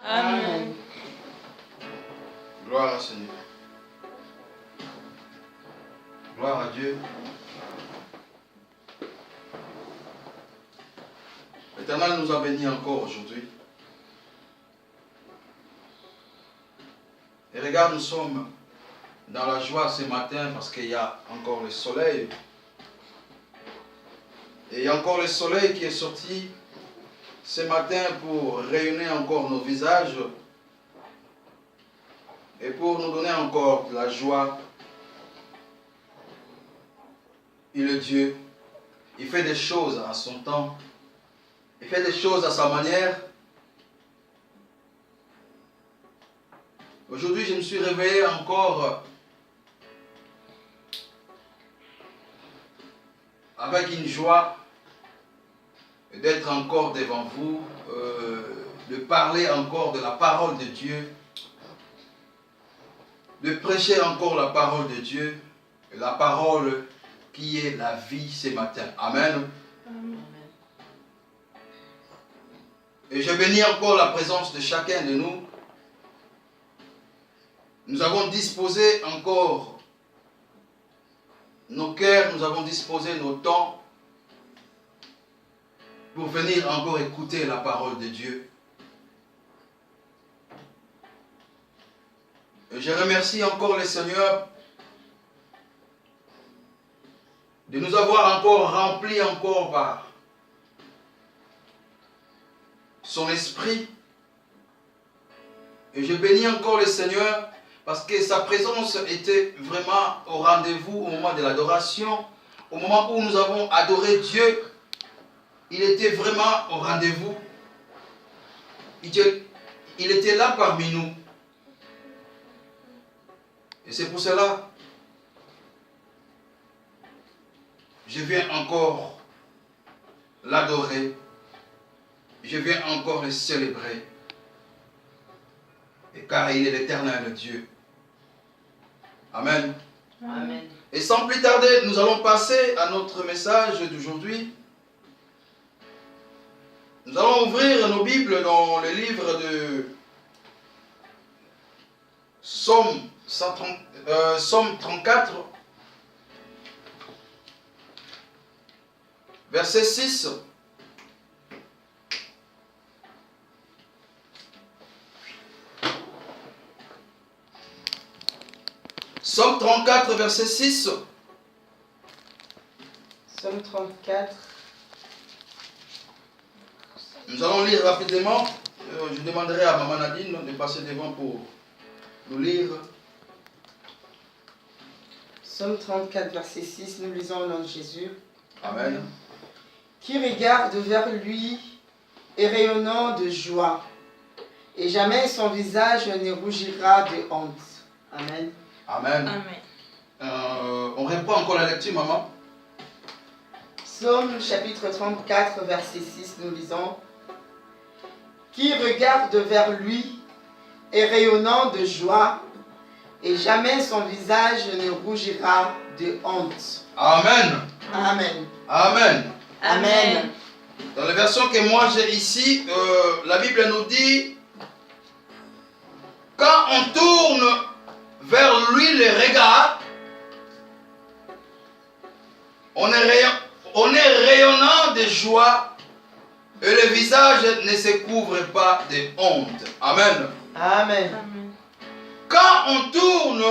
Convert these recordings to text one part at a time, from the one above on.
Amen. Gloire à Seigneur. Gloire à Dieu. L'Éternel nous a bénis encore aujourd'hui. Et regarde, nous sommes dans la joie ce matin parce qu'il y a encore le soleil. Et il y a encore le soleil qui est sorti ce matin pour rayonner encore nos visages et pour nous donner encore de la joie. Il est Dieu. Il fait des choses à son temps. Il fait des choses à sa manière. Aujourd'hui, je me suis réveillé encore avec une joie d'être encore devant vous, de parler encore de la parole de Dieu, de prêcher encore la parole de Dieu, la parole qui est la vie ce matin. Amen. Amen. Et je bénis encore la présence de chacun de nous. Nous avons disposé encore nos cœurs, nous avons disposé nos temps pour venir encore écouter la parole de Dieu. Et je remercie encore le Seigneur de nous avoir encore remplis encore par son esprit. Et je bénis encore le Seigneur parce que sa présence était vraiment au rendez-vous au moment de l'adoration, au moment où nous avons adoré Dieu. Il était vraiment au rendez-vous. Il était là parmi nous. Et c'est pour cela je viens encore l'adorer. Je viens encore le célébrer. Et car il est l'éternel Dieu. Amen. Amen. Et sans plus tarder, nous allons passer à notre message d'aujourd'hui. Nous allons ouvrir nos Bibles dans le livre de Psaume 34, verset 6. Psaume 34, verset 6. Psaume 34. Nous allons lire rapidement. Je demanderai à Maman Nadine de passer devant pour nous lire. Psaume 34, verset 6, nous lisons au nom de Jésus. Amen. Qui regarde vers lui et rayonnant de joie, et jamais son visage ne rougira de honte. Amen. Amen. On reprend encore la lecture, maman. Psaume chapitre 34, verset 6, nous lisons. Qui regarde vers lui et rayonnant de joie, et jamais son visage ne rougira de honte. Amen. Amen. Amen. Amen. Dans la version que moi j'ai ici, la Bible nous dit, quand on tourne vers lui le regard, on est rayonnant de joie et le visage ne se couvre pas de honte. Amen. Amen. Quand on tourne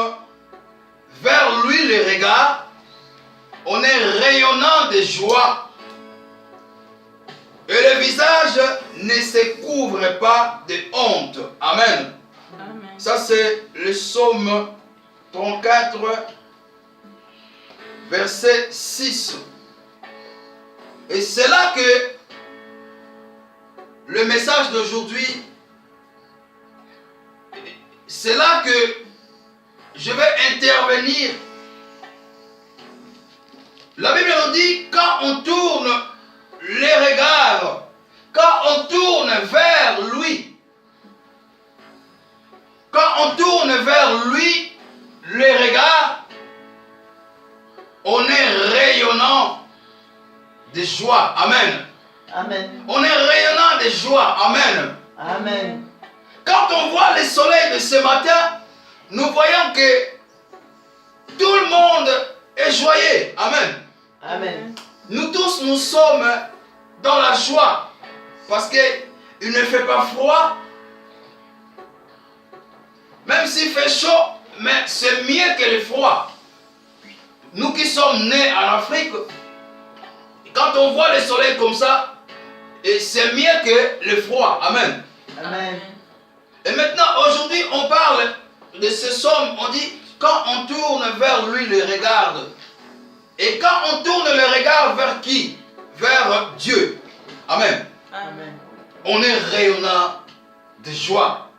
vers lui le regard, on est rayonnant de joie et le visage ne se couvre pas de honte. Amen. Amen. Ça c'est le psaume 34, verset 6. Et c'est là que le message d'aujourd'hui, c'est là que je vais intervenir. La Bible nous dit, quand on tourne les regards, quand on tourne vers lui, quand on tourne vers lui les regards, on est rayonnant de joie. Amen. Amen. On est rayonnant de joie. Amen. Amen. quand on voit le soleil de ce matin, nous voyons que tout le monde est joyeux. Amen. Amen. Nous tous, nous sommes dans la joie. Parce qu'il ne fait pas froid. Même s'il fait chaud, mais c'est mieux que le froid. Nous qui sommes nés en Afrique, quand on voit le soleil comme ça, c'est mieux que le froid. Amen. Amen. Et maintenant, aujourd'hui, on parle de ce somme. On dit, quand on tourne vers lui le regard. Et quand on tourne le regard vers qui? Vers Dieu. Amen. Amen. On est rayonnant de joie.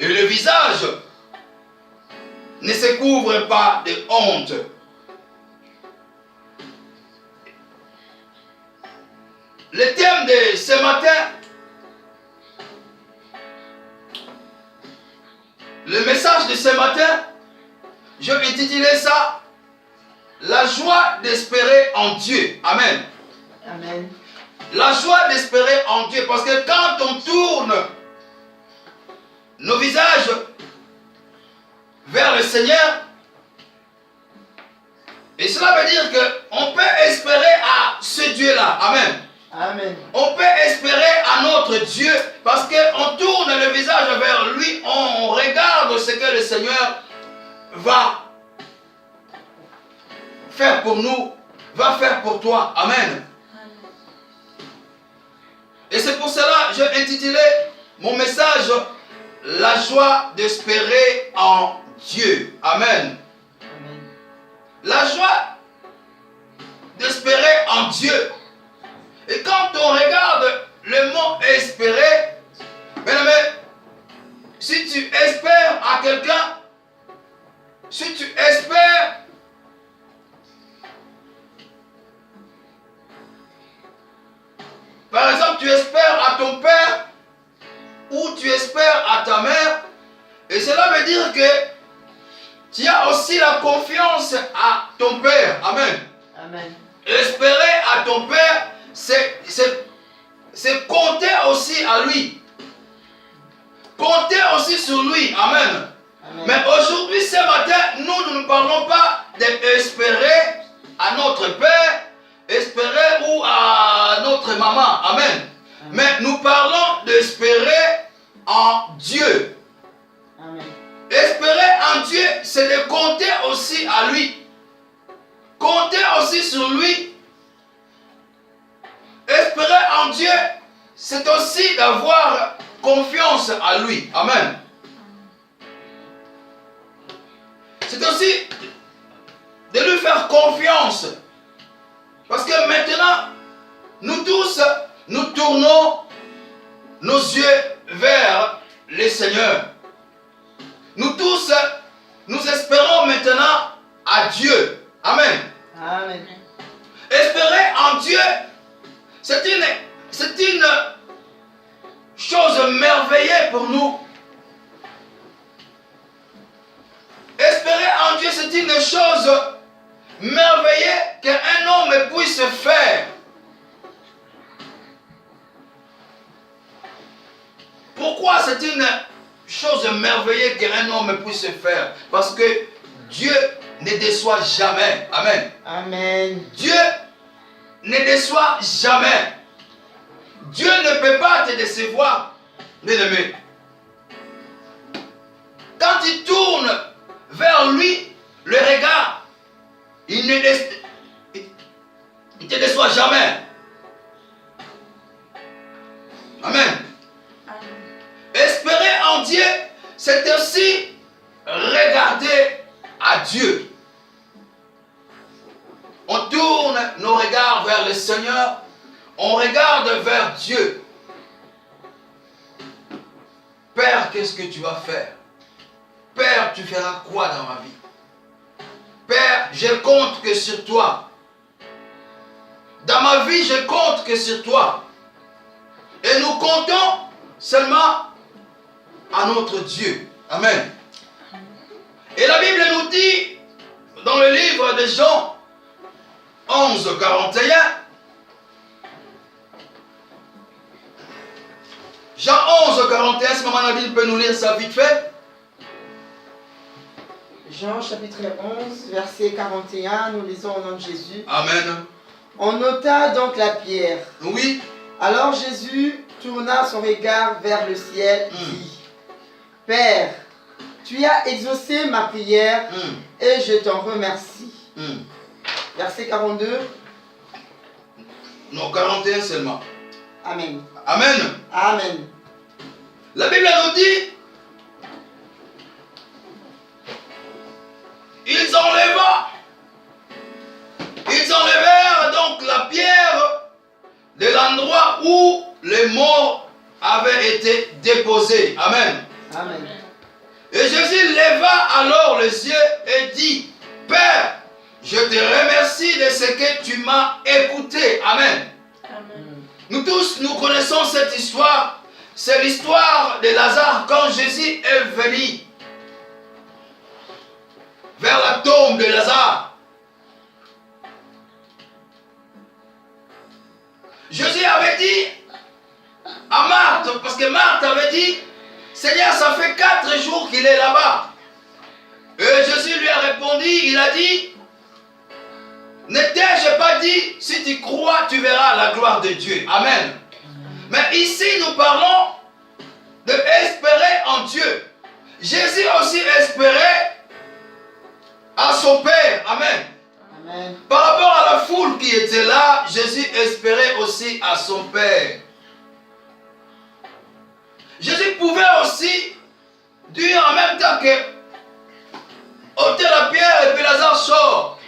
Et le visage ne se couvre pas de honte. Le thème de ce matin, le message de ce matin, je vais intituler ça la joie d'espérer en Dieu. Amen. Amen. La joie d'espérer en Dieu. Parce que quand on tourne nos visages vers le Seigneur, et cela veut dire qu'on peut espérer à ce Dieu-là. Amen. Amen. On peut espérer à notre Dieu parce qu'on tourne le visage vers lui, on regarde ce que le Seigneur va faire pour nous, va faire pour toi. Amen. Et c'est pour cela que j'ai intitulé mon message la joie d'espérer en Dieu. Amen. Amen. La joie d'espérer en Dieu. Et quand on regarde le mot espérer, bien-aimé, si tu espères à quelqu'un, si tu espères par exemple, tu espères à ton père ou tu espères à ta mère, et cela veut dire que tu as aussi la confiance à ton père. Amen. Amen. Espérer à ton père, c'est compter aussi à lui. Compter aussi sur lui. Amen. Amen. Mais aujourd'hui, ce matin, nous ne parlons pas d'espérer à notre père, espérer ou à notre maman. Amen. Amen. Mais nous parlons d'espérer en Dieu. Amen. Espérer en Dieu, c'est de compter aussi à lui. Compter aussi sur lui. Espérer en Dieu, c'est aussi d'avoir confiance à lui. Amen. C'est aussi de lui faire confiance. Parce que maintenant, nous tous, nous tournons nos yeux vers le Seigneur. Nous tous, nous espérons maintenant à Dieu. Amen. Amen. Espérer en Dieu, c'est une chose merveilleuse pour nous. Espérer en Dieu, c'est une chose merveilleuse qu'un homme puisse faire. Pourquoi c'est une chose merveilleuse qu'un homme puisse faire? Parce que Dieu ne déçoit jamais. Amen. Amen. Dieu ne déçoit jamais. Dieu ne peut pas te décevoir, bien-aimé. Quand tu tournes vers lui le regard, il ne te déçoit jamais. Amen. Espérer en Dieu, c'est aussi regarder à Dieu. On tourne nos regards vers le Seigneur, on regarde vers Dieu. Père, qu'est-ce que tu vas faire? Père, tu feras quoi dans ma vie? Père, je compte que sur toi. Dans ma vie, je compte que sur toi. Et nous comptons seulement à notre Dieu. Amen. Et la Bible nous dit, dans le livre de Jean 11, 41, Jean 11, 41, c'est moment Nadine peut nous lire ça vite fait? Jean chapitre 11, verset 41, nous lisons au nom de Jésus. Amen. On nota donc la pierre. Oui. Alors Jésus tourna son regard vers le ciel et dit, Père, tu as exaucé ma prière et je t'en remercie. Verset 42. Non, 41 seulement. Amen. Amen. Amen. La Bible nous dit, ils enlevèrent donc la pierre de l'endroit où les morts avaient été déposés. Amen. Amen. Et Jésus leva alors les yeux et dit, Père, je te remercie de ce que tu m'as écouté. Amen. Amen. Nous tous, nous connaissons cette histoire. C'est l'histoire de Lazare quand Jésus est venu vers la tombe de Lazare. Jésus avait dit à Marthe, parce que Marthe avait dit, Seigneur, ça fait 4 jours qu'il est là-bas. Et Jésus lui a répondu, il a dit, ne t'ai-je pas dit, si tu crois, tu verras la gloire de Dieu. Amen. Mais ici, nous parlons d'espérer en Dieu. Jésus aussi espérait à son Père. Amen. Amen. Par rapport à la foule qui était là, Jésus espérait aussi à son Père. Jésus pouvait aussi dire en même temps que ôtez la pierre et puis Lazare sort.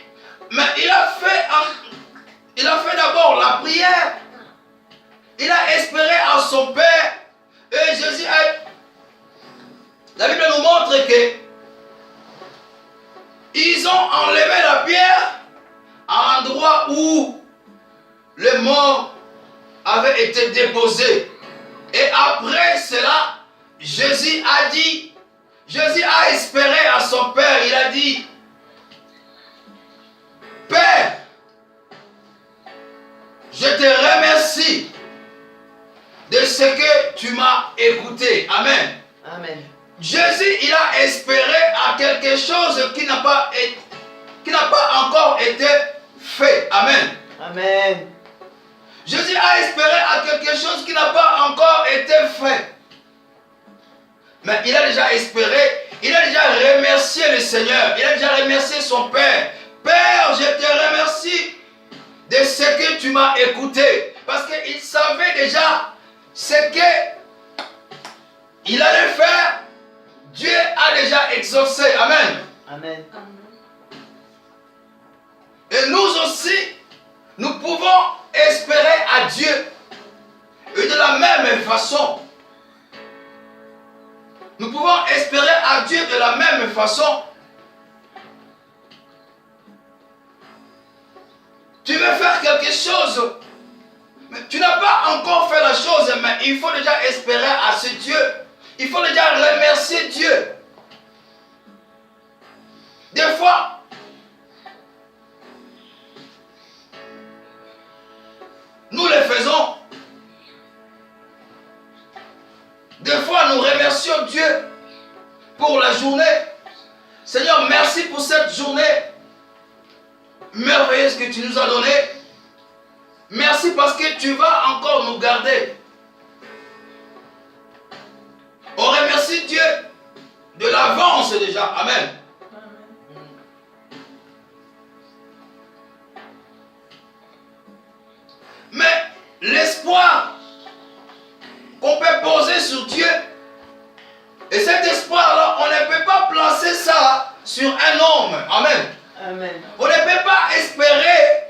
Mais il a fait d'abord la prière. Il a espéré à son Père. Et Jésus la Bible nous montre que ils ont enlevé la pierre à l'endroit où les morts avaient été déposés. Et après cela, Jésus a espéré à son Père. Il a dit, Père, je te remercie de ce que tu m'as écouté. Amen. Amen. Jésus, il a espéré à quelque chose qui n'a pas encore été fait. Amen. Amen. Jésus a espéré à quelque chose qui n'a pas encore été fait. Mais il a déjà espéré, il a déjà remercié le Seigneur, il a déjà remercié son Père. Père, je te remercie de ce que tu m'as écouté. Parce qu'il savait déjà ce qu'il allait faire. Dieu a déjà exaucé. Amen. Amen. Et nous aussi, nous pouvons espérer à Dieu. Et de la même façon, nous pouvons espérer à Dieu de la même façon. Tu veux faire quelque chose, mais tu n'as pas encore fait la chose, mais il faut déjà espérer à ce Dieu. Il faut déjà remercier Dieu. Des fois, nous le faisons. Des fois, nous remercions Dieu pour la journée. Seigneur, merci pour cette journée merveilleuse que tu nous as donnée. Merci parce que tu vas encore nous garder. On remercie Dieu de l'avance déjà. Amen. Mais l'espoir qu'on peut poser sur Dieu, et cet espoir-là, on ne peut pas placer ça sur un homme. Amen. Amen. On ne peut pas espérer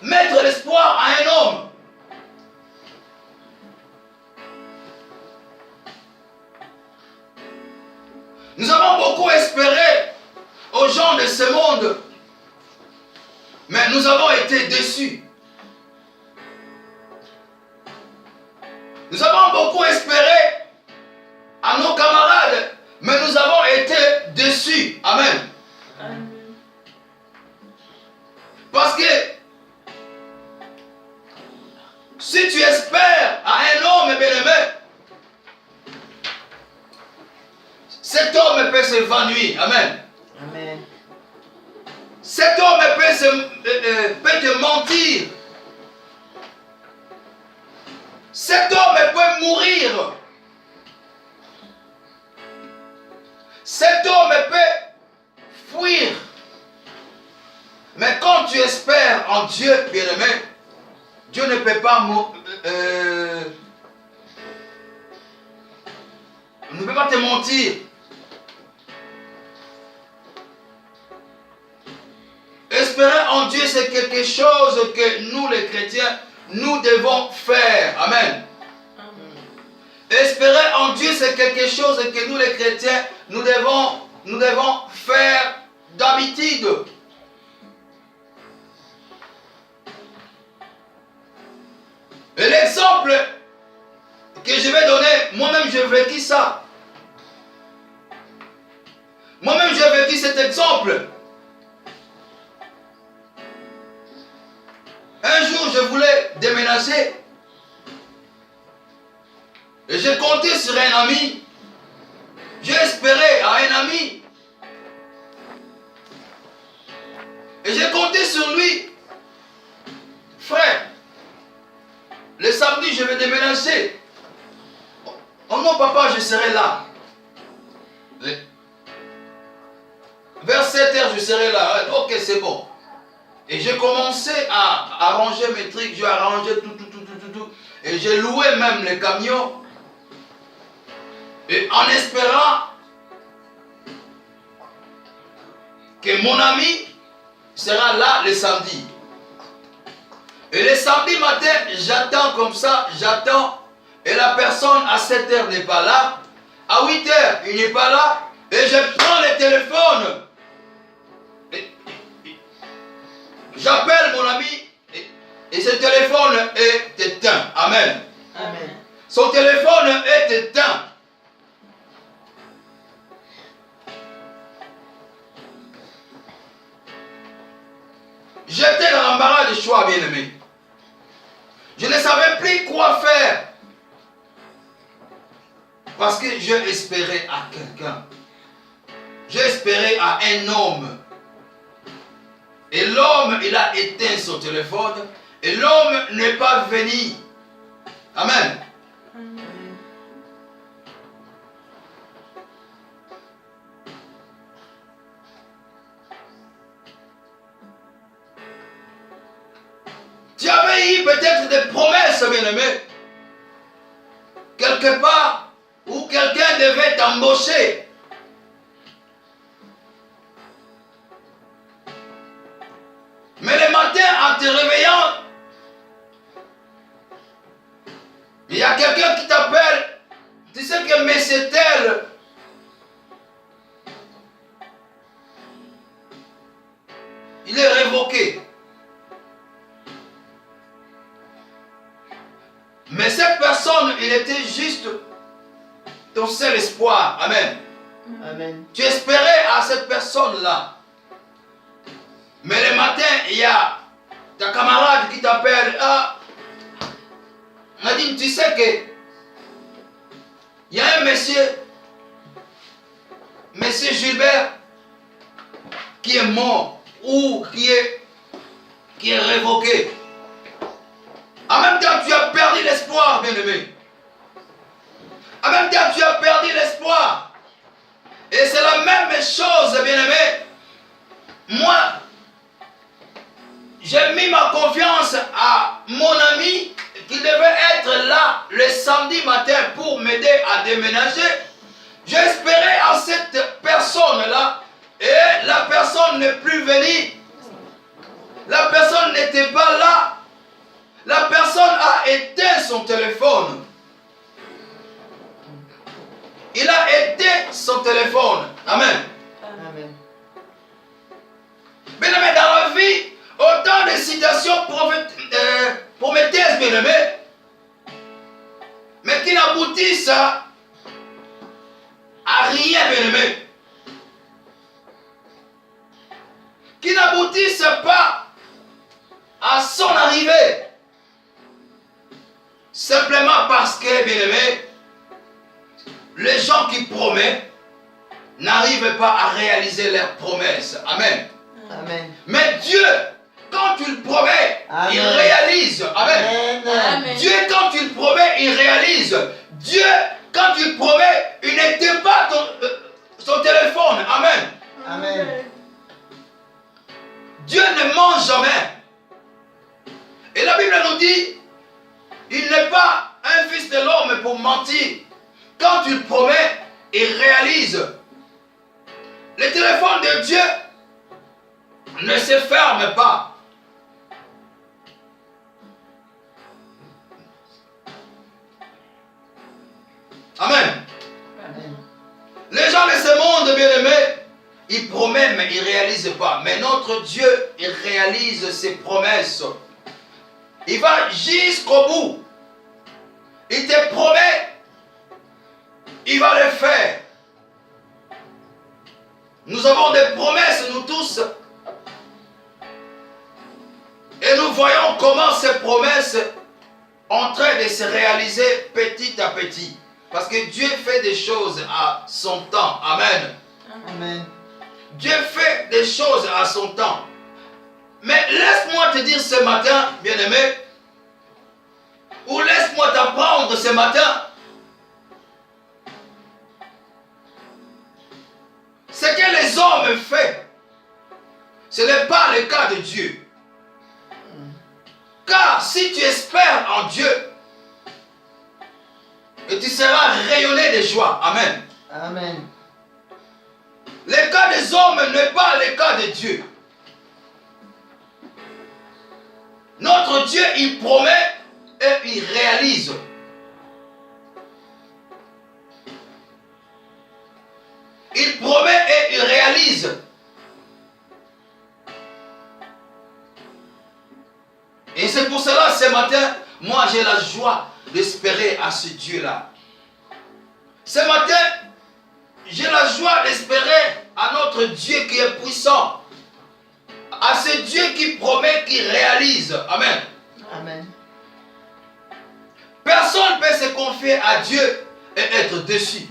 mettre l'espoir à un homme. Nous avons beaucoup espéré aux gens de ce monde, mais nous avons été déçus. Nous avons beaucoup espéré à nos camarades, mais nous avons été déçus. Amen. Amen. Parce que Si tu espères à un homme bien-aimé, cet homme peut s'évanouir. Amen. Amen. Cet homme peut te mentir. Cet homme peut mourir. Cet homme peut fuir. Mais quand tu espères en Dieu, bien-aimé, Dieu ne peut pas ne peut pas te mentir. Espérer en Dieu, c'est quelque chose que nous, les chrétiens, nous devons faire. Amen. Espérer en Dieu, c'est quelque chose que nous, les chrétiens, nous devons faire d'habitude. Et l'exemple que je vais donner, moi-même j'ai vécu ça. Moi-même j'ai vécu cet exemple. Un jour je voulais déménager. Et j'ai compté sur un ami. J'ai espéré à un ami. Et j'ai compté sur lui. Frère, le samedi, je vais déménager. Oh non, papa, je serai là. Vers 7 heures, je serai là. Ok, c'est bon. Et j'ai commencé à arranger mes trucs. J'ai arrangé tout. Et j'ai loué même les camions. Et en espérant que mon ami sera là le samedi. Et le samedi matin, j'attends comme ça, j'attends. Et la personne à 7 heures n'est pas là. À 8 heures, il n'est pas là. Et je prends le téléphone. J'appelle mon ami. Et ce téléphone est éteint. Amen. Amen. Son téléphone est éteint. J'étais dans l'embarras du choix, bien-aimé. Je ne savais plus quoi faire. Parce que j'ai espéré à quelqu'un. J'ai espéré à un homme. Et l'homme, il a éteint son téléphone. Et l'homme n'est pas venu. Amen. Tu avais eu peut-être des promesses, bien-aimé. Quelque part où quelqu'un devait t'embaucher. Mais le matin, en te réveillant, il y a quelqu'un qui t'appelle. Tu sais que monsieur tel, il est révoqué. Mais cette personne, il était juste ton seul espoir. Amen. Amen. Tu espérais à cette personne-là. Mais le matin, il y a ta camarade qui t'appelle. Ah, Nadine, tu sais que il y a un monsieur Gilbert, qui est mort ou qui est révoqué. En même temps, tu as perdu l'espoir, bien-aimé. En même temps, tu as perdu l'espoir. Et c'est la même chose, bien-aimé. Moi, j'ai mis ma confiance à mon ami qui devait être là le samedi matin pour m'aider à déménager. J'espérais à cette personne-là et la personne n'est plus venue. La personne n'était pas là. La personne a éteint son téléphone. Il a éteint son téléphone. Amen. Amen. Bien-aimé, dans la vie, autant de situations prometteuses, bien-aimé, mais qui n'aboutissent à rien, bien-aimé. Qui n'aboutissent pas à son arrivée. Simplement parce que, bien aimé, les gens qui promettent n'arrivent pas à réaliser leurs promesses. Amen. Amen. Mais Dieu, quand tu le promets, Amen. il réalise. Amen. Amen. Dieu, quand tu le promets, il réalise. Dieu, quand tu le promets, il n'était pas son téléphone. Amen. Amen. Dieu ne ment jamais. Et la Bible nous dit, il n'est pas un fils de l'homme pour mentir. Quand tu le promets, il réalise. Le téléphone de Dieu ne se ferme pas. Amen. Amen. Les gens de ce monde, bien-aimés, ils promettent mais ils ne réalisent pas. Mais notre Dieu, il réalise ses promesses. Il va jusqu'au bout. Il te promet, il va le faire. Nous avons des promesses, nous tous. Et nous voyons comment ces promesses sont en train de se réaliser petit à petit. Parce que Dieu fait des choses à son temps. Amen. Amen. Dieu fait des choses à son temps. Mais laisse-moi te dire ce matin, bien-aimé, ou laisse-moi t'apprendre ce matin, ce que les hommes font, ce n'est pas le cas de Dieu. Car si tu espères en Dieu, et tu seras rayonné de joie. Amen. Amen. Le cas des hommes n'est pas le cas de Dieu. Notre Dieu, il promet et il réalise. Il promet et il réalise. Et c'est pour cela, ce matin, moi j'ai la joie d'espérer à ce Dieu-là. Ce matin, j'ai la joie d'espérer à notre Dieu qui est puissant. À ce Dieu qui promet, qui réalise. Amen. Amen. Personne ne peut se confier à Dieu et être déçu.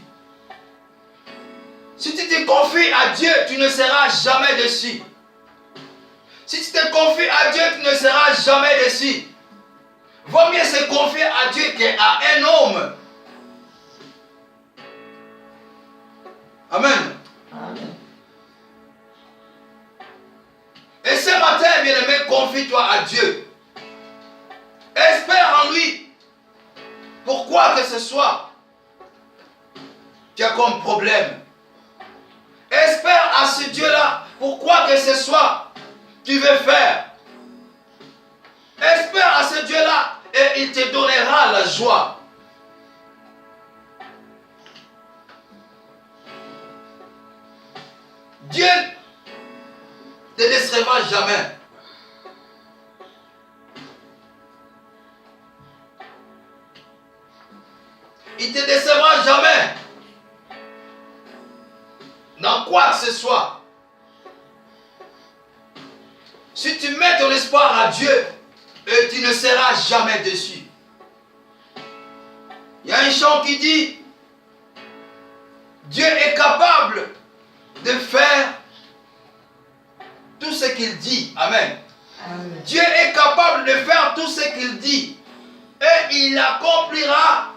Si tu te confies à Dieu, tu ne seras jamais déçu. Si tu te confies à Dieu, tu ne seras jamais déçu. Vaut mieux se confier à Dieu qu'à un homme. Amen. Amen. Et ce matin, bien-aimé, confie-toi à Dieu. Espère en lui. Pourquoi que ce soit tu as comme problème. Espère à ce Dieu-là. Pourquoi que ce soit tu veux faire. Espère à ce Dieu-là et il te donnera la joie. Dieu ne te décevra jamais. Il ne te décevra jamais. Dans quoi que ce soit. Si tu mets ton espoir à Dieu, tu ne seras jamais déçu. Il y a un chant qui dit, Dieu est capable de faire tout ce qu'il dit. Amen. Amen. Dieu est capable de faire tout ce qu'il dit. Et il accomplira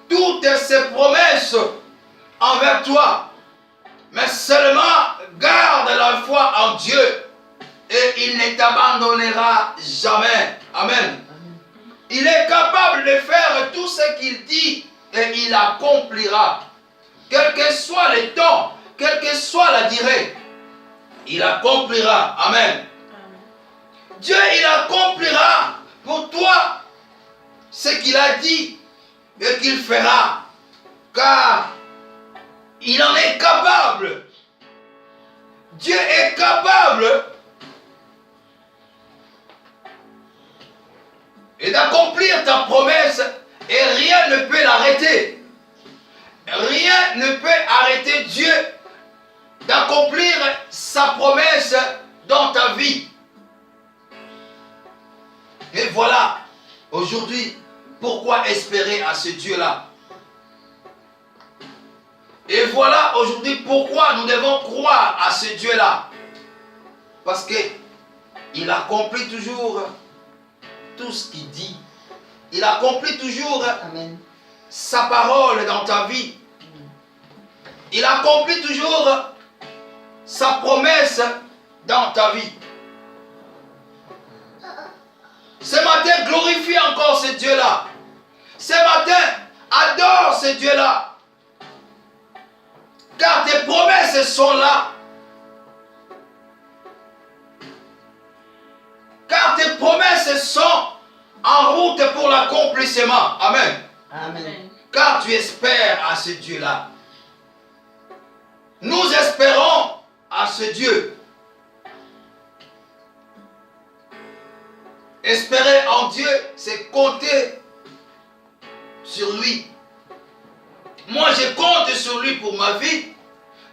toutes ses promesses envers toi. Mais seulement garde la foi en Dieu. Et il ne t'abandonnera jamais. Amen. Il est capable de faire tout ce qu'il dit et il accomplira. Quel que soit le temps, quelle que soit la durée, il accomplira. Amen. Dieu, il accomplira pour toi ce qu'il a dit et qu'il fera. Car il en est capable. Dieu est capable et d'accomplir ta promesse et rien ne peut l'arrêter. Rien ne peut arrêter Dieu d'accomplir sa promesse dans ta vie. Et voilà, aujourd'hui, pourquoi espérer à ce Dieu-là? Et voilà aujourd'hui pourquoi nous devons croire à ce Dieu-là. Parce qu'il accomplit toujours tout ce qu'il dit. Il accomplit toujours Amen. sa parole dans ta vie. Il accomplit toujours sa promesse dans ta vie. Ce matin, glorifie encore ce Dieu-là. Ce matin, adore ce Dieu-là. Car tes promesses sont là. Car tes promesses sont en route pour l'accomplissement. Amen. Amen. Car tu espères à ce Dieu-là. Nous espérons à ce Dieu. Espérer en Dieu, c'est compter sur lui. Moi, je compte sur lui pour ma vie.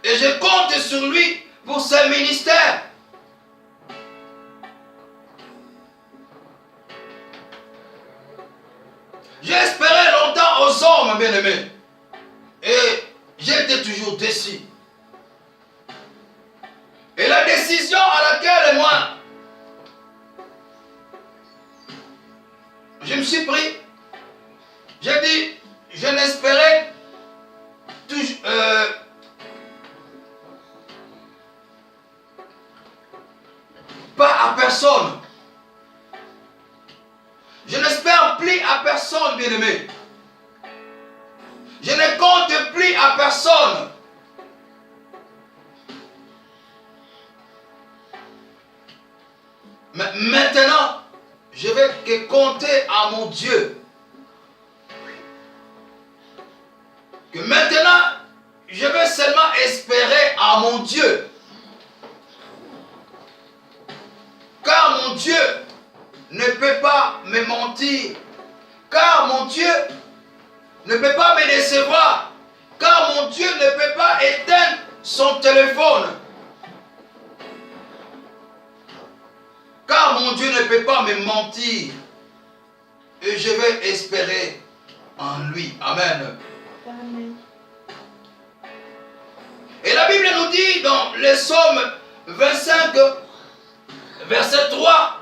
Et je compte sur lui pour ses ministères. J'ai espéré longtemps aux hommes, bien-aimés. Et j'ai été toujours déçu. Et la décision à laquelle moi, je me suis pris, j'ai dit, je n'espérais toujours, pas à personne. Je n'espère plus à personne, bien-aimé. Je ne compte plus à personne. Mais maintenant, je vais que compter à mon Dieu. Que maintenant, je vais seulement espérer à mon Dieu. Car mon Dieu ne peut pas me mentir. Car mon Dieu ne peut pas me décevoir. Car mon Dieu ne peut pas éteindre son téléphone. Car mon Dieu ne peut pas me mentir. Et je vais espérer en lui. Amen. Amen. Et la Bible nous dit dans les Psaumes 25, verset 3,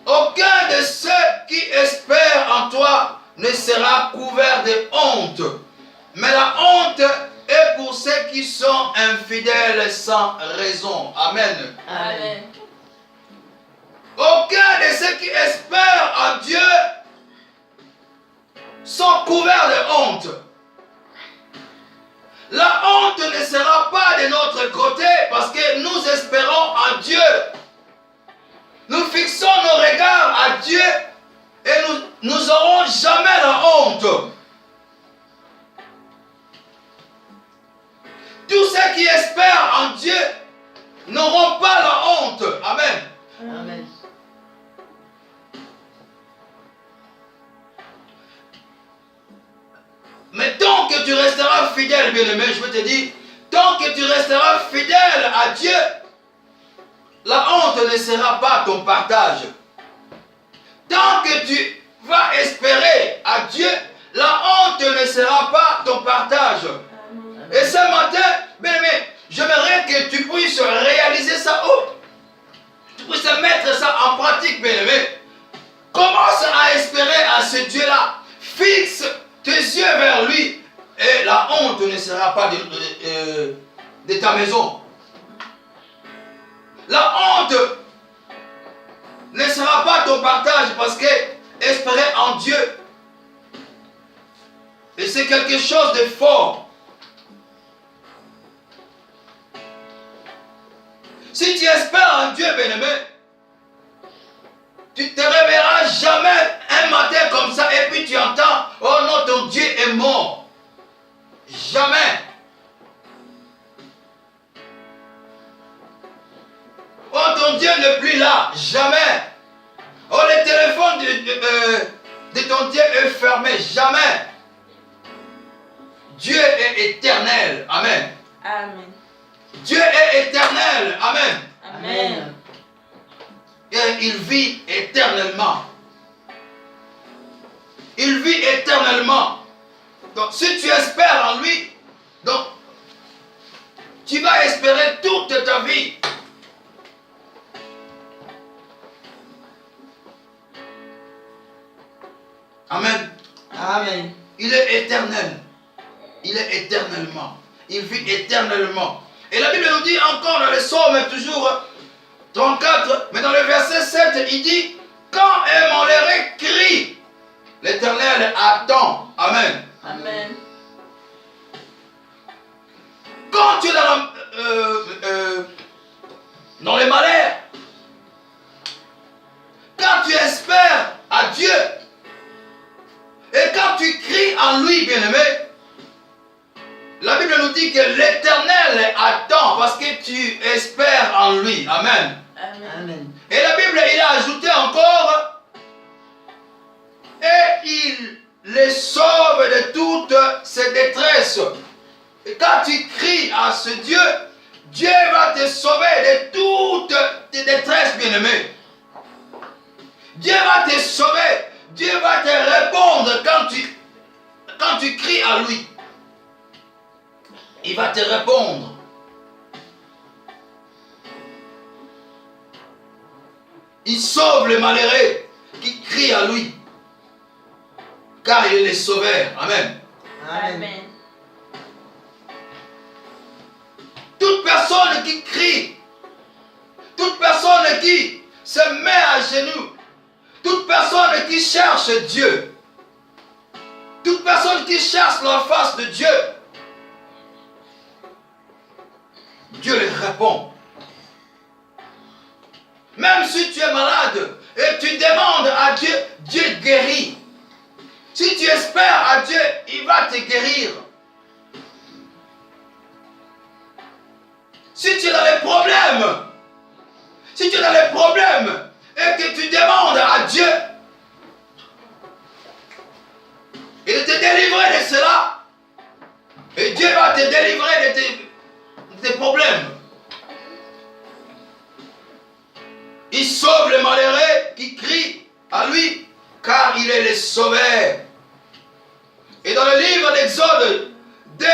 aucun de ceux qui espèrent en toi ne sera couvert de honte. Mais la honte est pour ceux qui sont infidèles sans raison. Amen. Amen. Aucun de ceux qui espèrent en Dieu sont couverts de honte. La honte ne sera pas de notre côté parce que nous espérons en Dieu. Nous fixons nos regards à Dieu et nous n'aurons jamais la honte. Tous ceux qui espèrent en Dieu n'auront pas la honte. Amen. Amen. Mais tant que tu resteras fidèle, bien-aimé, je veux te dire, tant que tu resteras fidèle à Dieu, la honte ne sera pas ton partage. Tant que tu vas espérer à Dieu, la honte ne sera pas ton partage. Et ce matin, bien-aimé, j'aimerais que tu puisses réaliser ça. Tu puisses mettre ça en pratique, bien-aimé. Commence à espérer à ce Dieu-là. Fixe tes yeux vers lui et la honte ne sera pas de ta maison. La honte ne sera pas ton partage parce que espérer en Dieu, et c'est quelque chose de fort. Si tu espères en Dieu, bien-aimé, tu ne te réveilleras jamais un matin comme ça et puis tu entends, oh non, ton Dieu est mort. Jamais. Oh, ton Dieu n'est plus là. Jamais. Oh, le téléphone de ton Dieu est fermé. Jamais. Dieu est éternel. Amen. Amen. Dieu est éternel. Amen. Amen. Et il vit éternellement. il vit éternellement. Donc si tu espères en lui, donc tu vas espérer toute ta vie. Amen. Amen. Il est éternel. Il est éternellement. Il vit éternellement. Et la Bible nous dit encore dans le psaume toujours 34, mais dans le verset 7, il dit, quand un malheureux crie, l'Éternel attend. Amen. Amen. Quand tu es dans les malheurs, quand tu espères à Dieu, et quand tu cries en lui, bien-aimé, la Bible nous dit que l'Éternel attend parce que tu espères en lui. Amen. Amen. Amen. Et la Bible, il a ajouté encore, et il les sauve de toutes ses détresses. Et quand tu cries à ce Dieu, Dieu va te sauver de toutes tes détresses, bien-aimé. Dieu va te sauver. Dieu va te répondre quand tu cries à lui. Il va te répondre. Il sauve les malheureux qui crient à lui. Car il est le sauveur. Amen. Amen. Toute personne qui crie, toute personne qui se met à genoux, toute personne qui cherche Dieu, toute personne qui cherche la face de Dieu, Dieu lui répond. Même si tu es malade et tu demandes à Dieu, Dieu guérit. Si tu espères à Dieu, il va te guérir. Si tu as des problèmes, si tu as des problèmes et que tu demandes à Dieu, il te délivrer de cela. Et Dieu va te délivrer de tes problèmes. Il sauve les malheureux qui crient à lui, car il est le sauveur. Et dans le livre d'Exode 2,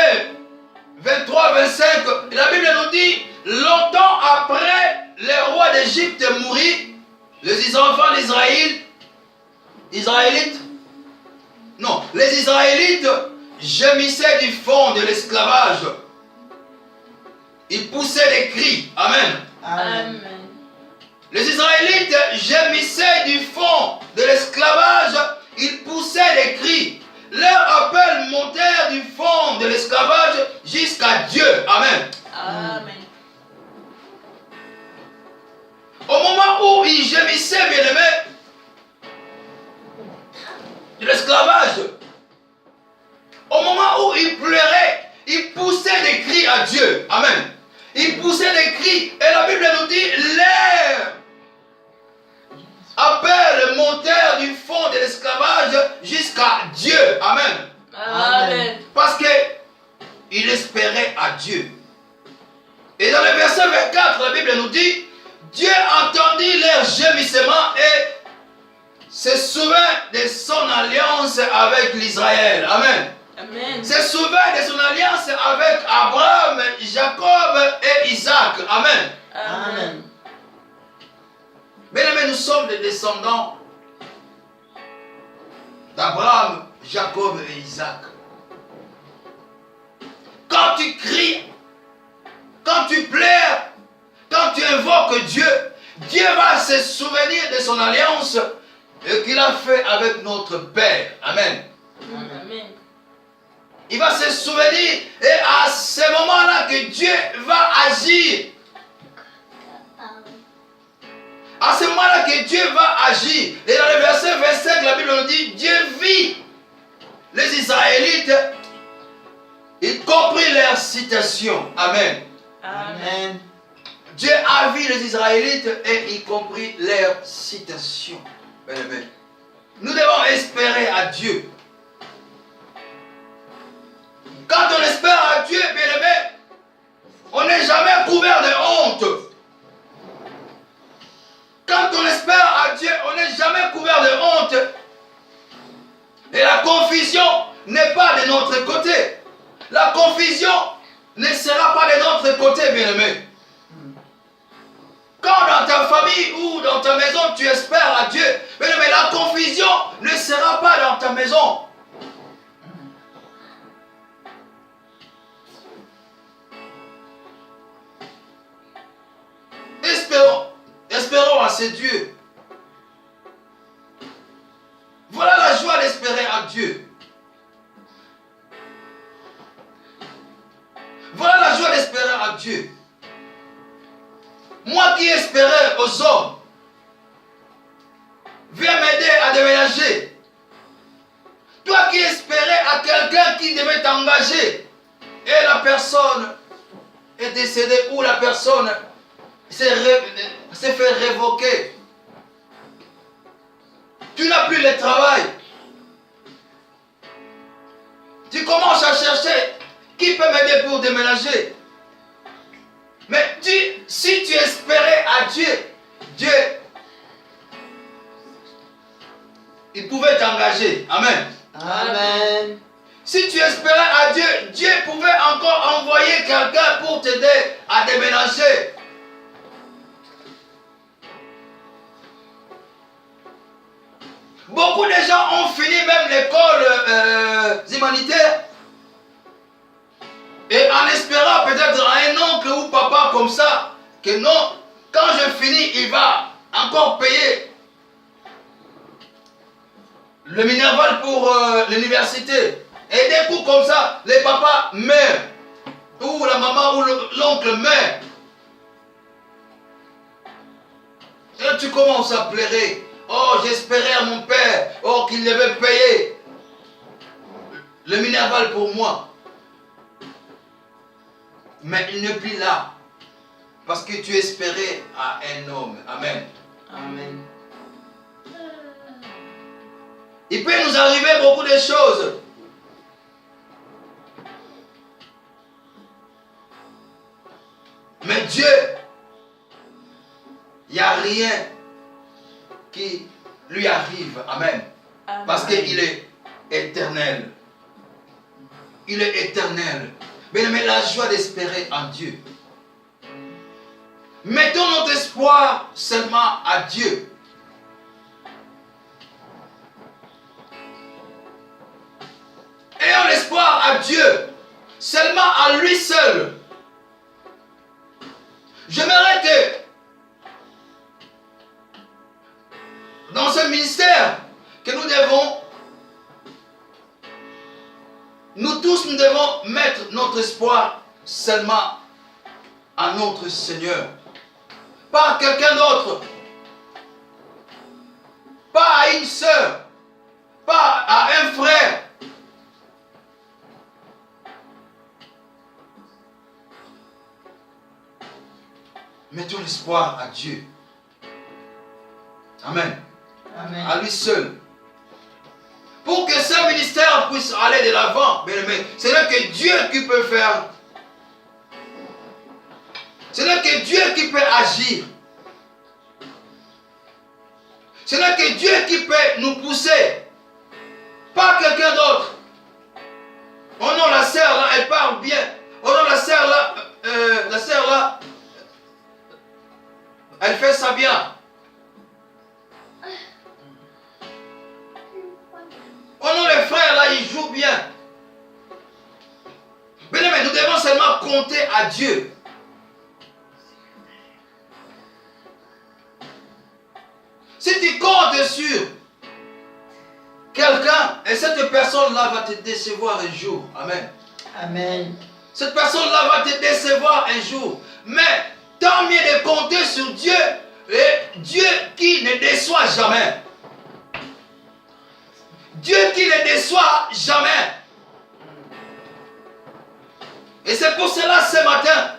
23-25, la Bible nous dit, longtemps après le roi d'Égypte mourit, les enfants les Israélites gémissaient du fond de l'esclavage. Ils poussaient des cris. Amen. Amen. Les Israélites gémissaient du fond de l'esclavage. Ils poussaient des cris. Leur appel montait du fond de l'esclavage jusqu'à Dieu. Amen. Amen. Au moment où ils gémissaient, bien-aimés, de l'esclavage, au moment où ils pleuraient, ils poussaient des cris à Dieu. Amen. Ils poussaient des cris. Et la Bible nous dit, leur appel montait du fond de l'esclavage jusqu'à Dieu. Amen. Amen. Parce qu'il espérait à Dieu. Et dans le verset 24, la Bible nous dit, Dieu entendit leur gémissement et se souvint de son alliance avec l'Israël. Amen. Amen. Se souvint de son alliance avec Abraham, Jacob et Isaac. Amen. Amen. Bien-aimés, nous sommes des descendants d'Abraham, Jacob et Isaac. Quand tu cries, quand tu pleures, quand tu invoques Dieu, Dieu va se souvenir de son alliance qu'il a fait avec notre Père. Amen. Amen. Il va se souvenir et à ce moment-là que Dieu va agir. À ce moment-là que Dieu va agir. Et dans le verset 25, la Bible nous dit, Dieu vit les Israélites, y compris leur citation. Amen. Amen. Dieu a vu les Israélites et y compris leur citation. Bien-aimés, nous devons espérer à Dieu. Quand on espère à Dieu, bien-aimés, on n'est jamais couvert de honte. Quand on espère à Dieu, on n'est jamais couvert de honte. Et confusion n'est pas de notre côté. La confusion ne sera pas de notre côté, bien-aimé. Quand dans ta famille ou dans ta maison, tu espères à Dieu, bien-aimé, la confusion ne sera pas dans ta maison. Espérons à ce Dieu. Voilà la joie d'espérer à Dieu. Voilà la joie d'espérer à Dieu. Moi qui espérais aux hommes, viens m'aider à déménager. Toi qui espérais à quelqu'un qui devait t'engager, et la personne est décédée ou la personne s'est fait révoquer. Tu n'as plus le travail. Tu commences à chercher qui peut m'aider pour déménager. Mais si tu espérais à Dieu, Dieu, il pouvait t'engager. Amen. Amen. Si tu espérais à Dieu, Dieu pouvait encore envoyer quelqu'un pour t'aider à déménager. Beaucoup de gens ont fini même l'école humanitaire et en espérant peut-être à un oncle ou papa comme ça que non, quand je finis, il va encore payer le minerval pour l'université. Et des coups comme ça, les papas meurent ou la maman ou l'oncle meurt. Et tu commences à pleurer. Oh, j'espérais à mon père, oh, qu'il devait payer le minerval pour moi. Mais il n'est plus là. Parce que tu espérais à un homme. Amen. Amen. Il peut nous arriver beaucoup de choses. Mais Dieu, il n'y a rien qui lui arrive. Amen. Amen. Parce qu'il est éternel. Il est éternel. Mais la joie d'espérer en Dieu. Mettons notre espoir seulement à Dieu. Ayons l'espoir à Dieu. Seulement à lui seul. J'aimerais que dans ce ministère que nous devons, nous tous, nous devons mettre notre espoir seulement à notre Seigneur. Pas à quelqu'un d'autre. Pas à une sœur. Pas à un frère. Mettons l'espoir à Dieu. Amen. Amen. À lui seul. Pour que ce ministère puisse aller de l'avant, bien aimé, c'est là que Dieu qui peut faire. C'est là que Dieu qui peut agir. C'est là que Dieu qui peut nous pousser. Pas quelqu'un d'autre. Oh non, la sœur là, elle parle bien. Oh non, la sœur là, elle fait ça bien. Oh non, les frères là, ils jouent bien. Mais nous devons seulement compter à Dieu. Si tu comptes sur quelqu'un, et cette personne-là va te décevoir un jour. Amen. Amen. Cette personne-là va te décevoir un jour. Mais tant mieux de compter sur Dieu, et Dieu qui ne déçoit jamais. Dieu qui ne déçoit jamais. Et c'est pour cela ce matin,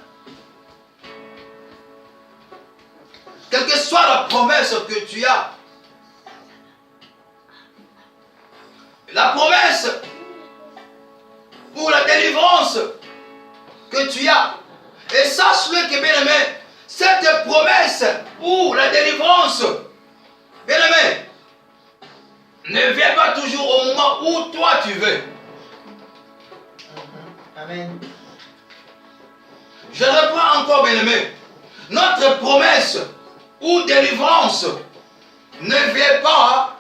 quelle que soit la promesse que tu as, la promesse ou la délivrance que tu as, et sache-le que, bien aimé, cette promesse ou la délivrance, bien aimé, ne vient pas toujours au moment où toi tu veux. Amen. Je reprends encore, bien-aimé. Notre promesse ou délivrance ne vient pas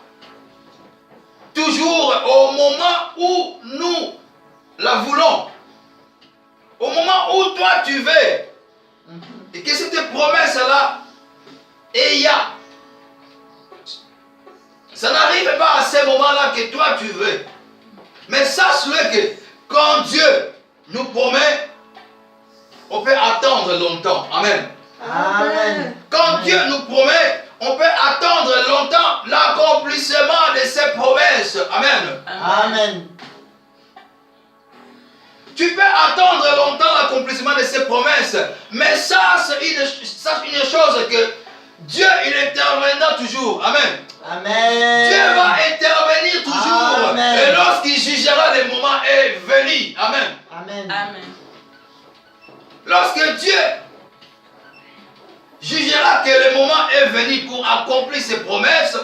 toujours au moment où nous la voulons. Au moment où toi tu veux. Et que cette promesse-là, et il y a. Ça n'arrive pas à ce moment-là que toi tu veux. Mais sache-le que quand Dieu nous promet, on peut attendre longtemps. Amen. Amen. Quand Dieu nous promet, on peut attendre longtemps l'accomplissement de ses promesses. Amen. Amen. Tu peux attendre longtemps l'accomplissement de ses promesses, mais sache une chose que Dieu, il interviendra toujours. Amen. Amen. Dieu va intervenir toujours. Amen. Et lorsqu'il jugera, le moment est venu. Amen. Amen. Amen. Lorsque Dieu jugera que le moment est venu pour accomplir ses promesses,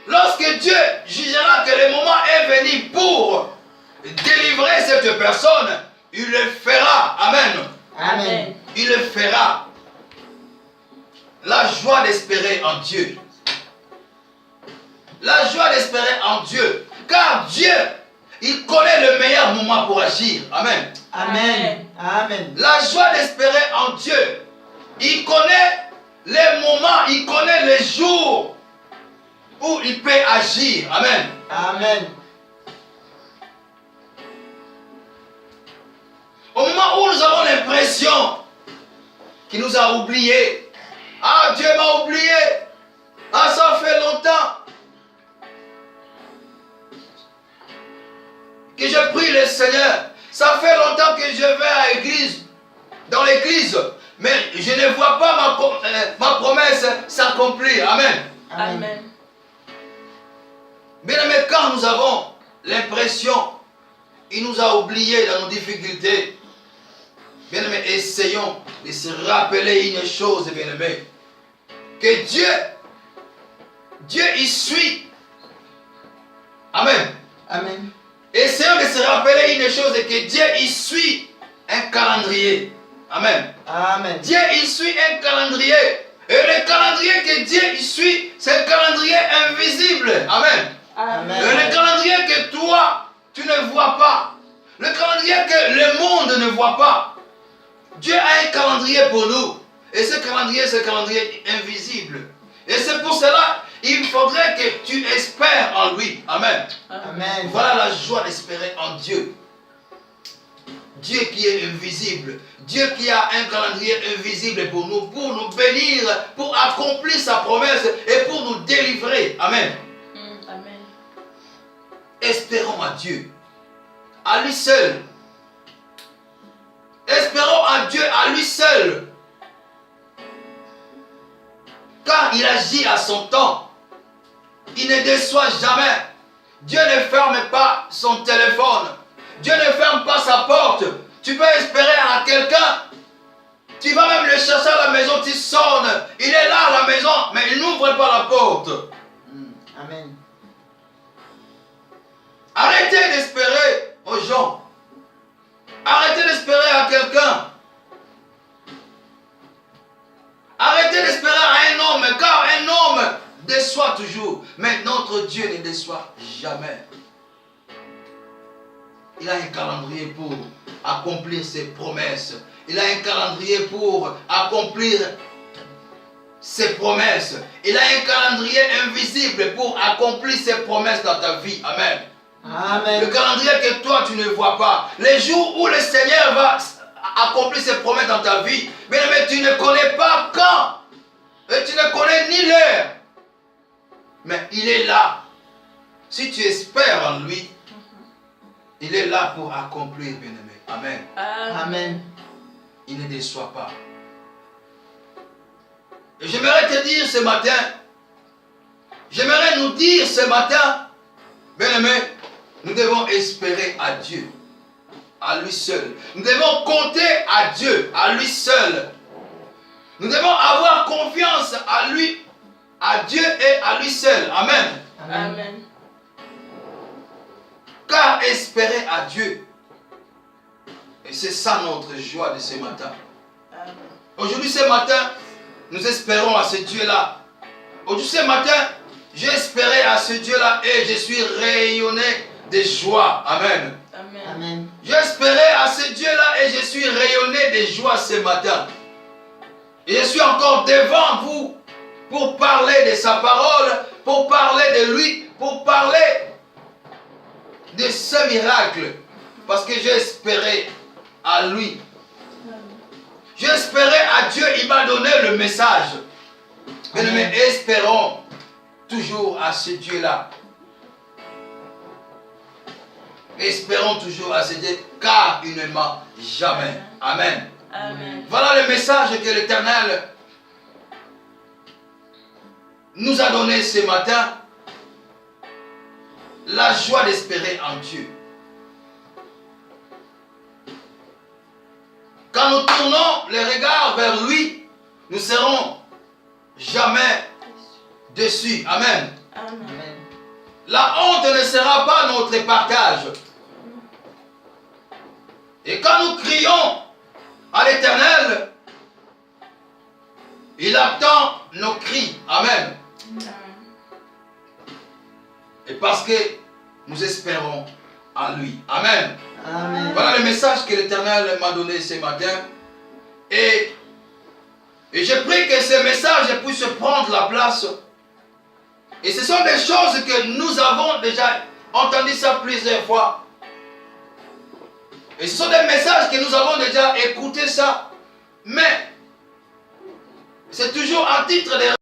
lorsque Dieu jugera que le moment est venu pour délivrer cette personne, il le fera. Amen. Amen. Il le fera. La joie d'espérer en Dieu. La joie d'espérer en Dieu. Car Dieu, il connaît le meilleur moment pour agir. Amen. Amen. Amen. La joie d'espérer en Dieu. Il connaît les moments, il connaît les jours où il peut agir. Amen. Amen. Au moment où nous avons l'impression qu'il nous a oubliés. Ah, Dieu m'a oublié. Ah, ça fait longtemps que je prie le Seigneur. Ça fait longtemps que je vais à l'église, dans l'église, mais je ne vois pas ma promesse s'accomplir. Amen. Amen. Bien aimé, quand nous avons l'impression qu'il nous a oubliés dans nos difficultés, bien aimé, essayons de se rappeler une chose, bien aimé, que Dieu, il suit. Amen. Amen. Essayons de se rappeler une chose, que Dieu, il suit un calendrier. Amen. Amen. Dieu, il suit un calendrier. Et le calendrier que Dieu, il suit, c'est un calendrier invisible. Amen. Amen. Et le calendrier que toi, tu ne vois pas. Le calendrier que le monde ne voit pas. Dieu a un calendrier pour nous. Et ce calendrier, c'est un calendrier invisible. Et c'est pour cela, il faudrait que tu espères en lui. Amen. Amen. Voilà la joie d'espérer en Dieu. Dieu qui est invisible. Dieu qui a un calendrier invisible pour nous bénir, pour accomplir sa promesse et pour nous délivrer. Amen. Amen. Espérons à Dieu. À lui seul. Espérons à Dieu à lui seul. Car il agit à son temps. Il ne déçoit jamais. Dieu ne ferme pas son téléphone. Dieu ne ferme pas sa porte. Tu peux espérer à quelqu'un. Tu vas même le chercher à la maison, tu sonnes. Il est là à la maison, mais il n'ouvre pas la porte. Amen. Arrêtez d'espérer aux gens. Arrêtez d'espérer à quelqu'un. Arrêtez d'espérer à un homme, car un homme déçoit toujours. Mais notre Dieu ne déçoit jamais. Il a un calendrier pour accomplir ses promesses. Il a un calendrier pour accomplir ses promesses. Il a un calendrier invisible pour accomplir ses promesses dans ta vie. Amen. Amen. Le calendrier que toi tu ne vois pas. Les jours où le Seigneur va accomplir ses promesses dans ta vie. Mais tu ne connais pas quand. Et tu ne connais ni l'heure. Mais il est là. Si tu espères en lui, il est là pour accomplir, bien-aimé. Amen. Amen. Il ne déçoit pas. Et j'aimerais te dire ce matin, j'aimerais nous dire ce matin, bien-aimé, nous devons espérer à Dieu, à lui seul. Nous devons compter à Dieu, à lui seul. Nous devons avoir confiance à lui, à Dieu et à lui seul. Amen. Amen. Car espérer à Dieu. Et c'est ça notre joie de ce matin. Amen. Aujourd'hui, ce matin, nous espérons à ce Dieu-là. Aujourd'hui, ce matin, j'ai espéré à ce Dieu-là et je suis rayonné de joie. Amen. Amen. Amen. J'ai espéré à ce Dieu-là et je suis rayonné de joie ce matin. Et je suis encore devant vous pour parler de sa parole, pour parler de lui, pour parler de ce miracle. Parce que j'ai espéré à lui. J'ai espéré à Dieu, il m'a donné le message. Mais nous espérons toujours à ce Dieu-là. Espérons toujours à ce Dieu, car il ne ment jamais. Amen. Amen. Voilà le message que l'Éternel nous a donné ce matin. La joie d'espérer en Dieu. Quand nous tournons les regards vers lui, nous serons jamais déçus. Amen. Amen. Amen. La honte ne sera pas notre partage. Et quand nous crions à l'Éternel, il attend nos cris. Amen. Et parce que nous espérons en lui. Amen. Amen. Voilà le message que l'Éternel m'a donné ce matin. Et je prie que ce message puisse prendre la place. Et ce sont des choses que nous avons déjà entendu ça plusieurs fois. Et ce sont des messages que nous avons déjà écouté ça. Mais c'est toujours un titre de